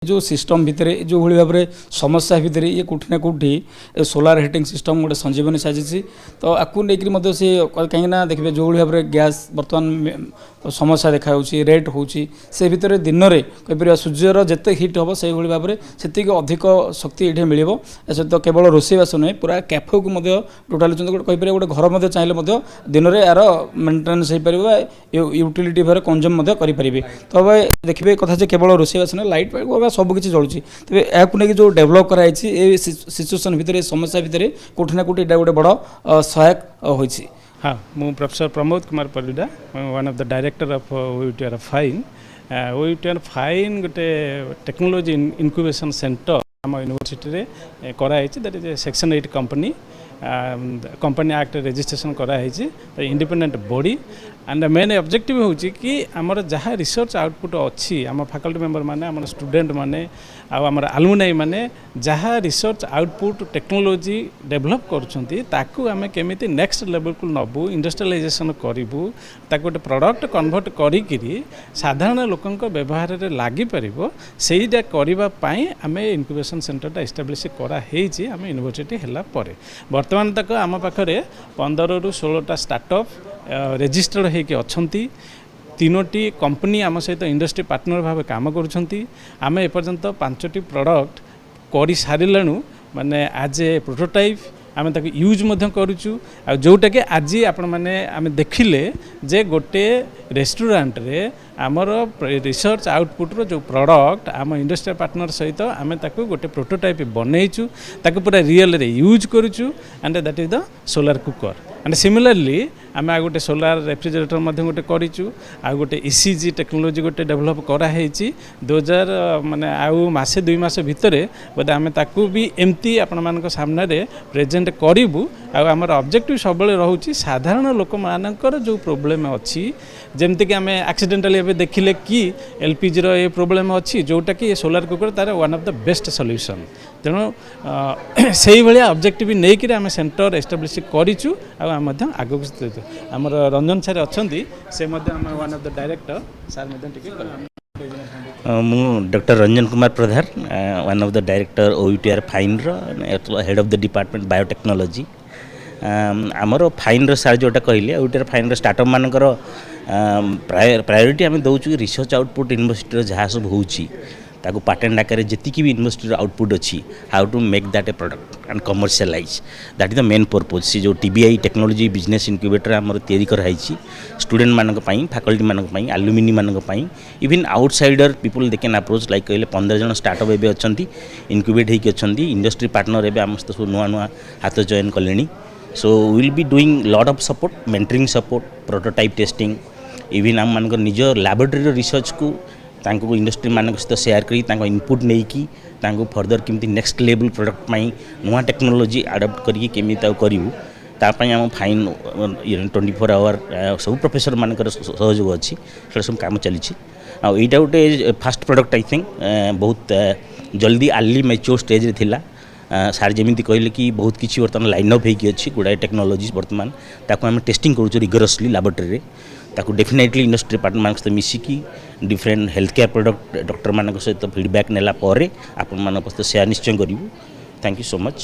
जो सिस्टम भितर जो भाई भाव में समस्या भितर ये कौटी ना कौटी सोलार हिटिंग सिस्टम गोटे संजीवनी साजिश तो आपको लेकिन सी कहीं देखिए जो भाव में गैस बर्तमान समस्या देखा रेट हो से भितर दिन में कहीपर सूर्यर जिते हिट हम से भाव में से अधिक शक्ति ये मिल सहित केवल रोषेईवास नुहे पूरा कैफे को टोटाल कहीपर गोटे घर चाहिए दिन में यार मेन्टेनान्स हो पार यूटिलिटी भाव कंज्यूम करेंगे तो देखिए कथा केवल रोषेईवास नुहे लाइट पाइप सबकि चलुची तेज या जो डेभलप कराई सिचुएसन भितर समस्या भितर कौटी ना कौटी गोटे बड़ सहायक होइछि। हाँ मु professor Pramod Kumar Parida one of the director of OUTR fine OUTR fine गोटे टेक्नोलॉजी इनक्यूबेशन सेंटर आम यूनिवर्सिटी रे कराई that is section 8 company company act registration कराई independent body and main objective हूँ कि आमर जहाँ रिसर्च आउटपुट अच्छी आम फैकल्टी मेंबर माने आम स्टूडेंट माने आमर आलुमिनाई माने जहाँ रिसर्च आउटपुट टेक्नोलॉजी डेवलप करूँ आम केमिति नेक्स्ट लेवल को नबू इंडस्ट्रियलाइजेशन करूँ ताको गोटे प्रोडक्ट कन्वर्ट करी साधारण लोकों व्यवहार में लगी पार सेटा करने आम इनक्यूबेशन सेंटर एस्टाब्लिश कराई आम यूनिवर्सिटी है बर्तमान तक आम पाखे 15 ରୁ 16टा स्टार्टअप रेजिस्टर्ड होकर अच्छी 3टी कंपनी आम सहित इंडस्ट्री पार्टनर भाव काम करुँच आम एपर्यंत 5टी प्रोडक्ट कर सारू माने आज ए प्रोटोटाइप आम ताको यूज करुचु जोटा कि आज आपण मैंने आम देखिले जे गोटे रेस्टोरेंट रे आमर रिसर्च आउटपुट रो जो प्रोडक्ट आम इंडस्ट्रियल पार्टनर सहित आम ताको गोटे प्रोटोटाइप बनईचु ताको पूरा रियल रे यूज करुचु and that is the solar cooker and similarly आम गोटे सोलार रेफ्रिजरेटर गोटे करूँ आ गोटे ईसीजी टेक्नोलोजी गोटे डेभलप कराई 2000 माने आउ मासे 2 मास भितर बोधे आम ताकू भी एमती आपण मान सामने प्रेजेंट करूँ आमर ऑब्जेक्टिव सब रोचे साधारण लोक मानकर जो प्रोब्लेम अच्छी जमती आम एक्सीडेंटली देखिले कि एलपीजी रो ये प्रोब्लेम अच्छी जोटा कि सोलार कुकर तार one of the best solution तेणु से भाया ऑब्जेक्टिव नहीं कि आम सेंटर एस्टाब्लिश करूँ आगू आमर रंजन सर अच्छा से one of the director sir मु doctor Ranjan Kumar Pradhan one of the director OUTR fine head of the department biotechnology आमर फाइन सार जोटा कहले ओयूटीआर फाइन स्टार्टअप मानकर प्रायोरिटी आम दौचु रिसर्च आउटपुट यूनिवर्सिटी जहाँ सब होची ताको पाटेंट आकार जी भी यूनिवर्सिटी आउटपुट अच्छी how to make that a product and commercialise that is the main purpose से जो टीबीआई टेक्नोलॉजी बिजनेस इनक्यूबेटर आमर तैयारी कराई स्टूडेंट मानक फैकल्टी मानक आलुमिनी मानक even outsider people they can approach like कहले 15 जन स्टार्टअप एवं अच्छा इनक्यूबेट होकर अच्छा इंडस्ट्री पार्टनर एवं आम सब नुआ नुआ हाथ चयन कले so will be doing lot of support mentoring support prototype testing even आम मान निज लैबोरेटरी रिसर्च को तांको इंडस्ट्री मान सहित सेयार करी इनपुट नहीं कि फर्दर केमती नेक्स्ट लेवल प्रोडक्ट नुआ टेक्नोलॉजी आडप्ट करके केमी करूँ तापाई आम फाइन 24 आवर सब प्रोफेसर मानकर सहयोग अच्छी सब कम चली यहाँ गोटे फास्ट प्रोडक्ट आई थिंक बहुत जल्दी अर्ली मैच्योर स्टेज रे थिला सार जमी कहले कि बहुत किसी बर्तमान लाइन अप होगी अच्छी गुड़ाए टेक्नोलॉजी बर्तमान ताको आम टेस्टिंग करूँ रिगरसली लैबोरेटरी ताको डेफिनेटली इंडस्ट्री पार्टनर मान सहित मिसिकी different health care product doctor मान सहित फीडबैक नेला आपण मान सहित सेयार निश्चय करूँ। Thank you so much.